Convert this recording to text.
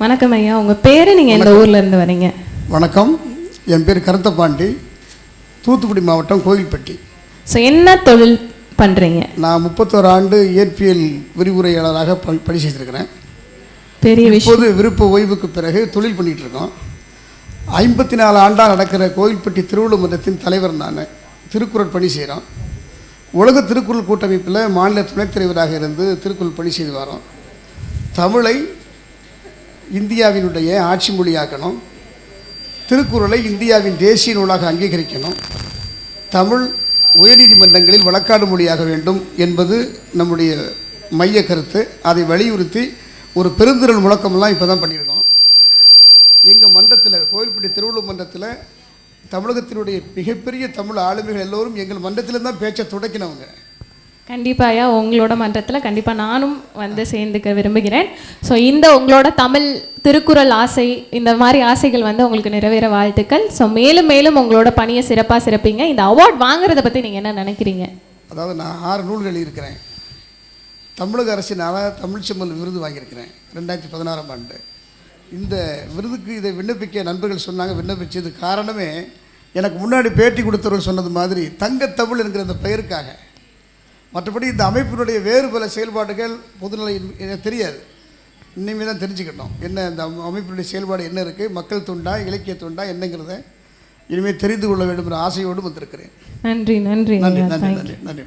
வணக்கம் ஐயா, உங்கள் பேர், நீங்கள் எந்த ஊரில் இருந்து வரீங்க? வணக்கம், என் பேர் கருத்தப்பாண்டி, தூத்துக்குடி மாவட்டம் கோயில்பட்டி. ஸோ என்ன தொழில் பண்ணுறீங்க? நான் 31 ஆண்டு இயற்பியல் விரிவுரையாளராக பணி செய்திருக்கிறேன். பெரிய விஷயம். இப்போது விருப்ப ஓய்வுக்கு பிறகு தொழில் பண்ணிகிட்டு இருக்கோம். 54 ஆண்டாக நடக்கிற கோயில்பட்டி திருவள்ளுவர் மன்றத்தின் தலைவர் நான். திருக்குறள் பணி செய்கிறோம். உலக திருக்குறள் கூட்டமைப்பில் மாநில துணைத் தலைவராக இருந்து திருக்குறள் பணி செய்து வரோம். தமிழை இந்தியாவினுடைய ஆட்சி மொழியாக்கணும், திருக்குறளை இந்தியாவின் தேசிய நூலாக அங்கீகரிக்கணும், தமிழ் உயர்நீதிமன்றங்களில் வழக்காடு மொழியாக வேண்டும் என்பது நம்முடைய மைய கருத்து. அதை வலியுறுத்தி ஒரு பெருந்திரள் முழக்கமெல்லாம் இப்போ தான் பண்ணியிருக்கோம். எங்கள் மன்றத்தில், கோயில்பட்டி திருவள்ளுவர் மன்றத்தில் தமிழகத்தினுடைய மிகப்பெரிய தமிழ் ஆளுமைகள் எல்லோரும் எங்கள் மன்றத்தில் தான் பேச்சை துடைக்கினவங்க. கண்டிப்பாக ஐயா, உங்களோட மன்றத்தில் கண்டிப்பாக நானும் வந்து சேர்ந்துக்க விரும்புகிறேன். ஸோ இந்த உங்களோட தமிழ் திருக்குறள் ஆசை, இந்த மாதிரி ஆசைகள் வந்து உங்களுக்கு நிறைவேற வாழ்த்துக்கள். ஸோ மேலும் மேலும் உங்களோட பணியை சிறப்பாக சிறப்பீங்க. இந்த அவார்ட் வாங்குறதை பற்றி நீங்கள் என்ன நினைக்கிறீங்க? அதாவது நான் 6 நூல்கள் எழுதியிருக்கிறேன். தமிழக அரசினால் தமிழ் செம்மல் விருது வாங்கியிருக்கிறேன் 2016ஆம் ஆண்டு. இந்த விருதுக்கு இதை விண்ணப்பிக்க நண்பர்கள் சொன்னாங்க. விண்ணப்பிச்சது காரணமே எனக்கு முன்னாடி பேட்டி கொடுத்தவர்கள் சொன்னது மாதிரி தங்கத்தமிழ் என்கிற அந்த பெயருக்காக. மற்றபடி இந்த அமைப்பினுடைய வேறு பல செயல்பாடுகள் பொதுநிலை எனக்கு தெரியாது. இனிமேல் தான் தெரிஞ்சுக்கிட்டோம் என்ன இந்த அமைப்பினுடைய செயல்பாடு என்ன இருக்குது, மக்கள் தொண்டா இலக்கிய தொண்டா என்னங்கிறத இனிமேல் தெரிந்து கொள்ள வேண்டும் என்ற ஆசையோடு வந்திருக்கிறேன். நன்றி நன்றி நன்றி நன்றி நன்றி நன்றி.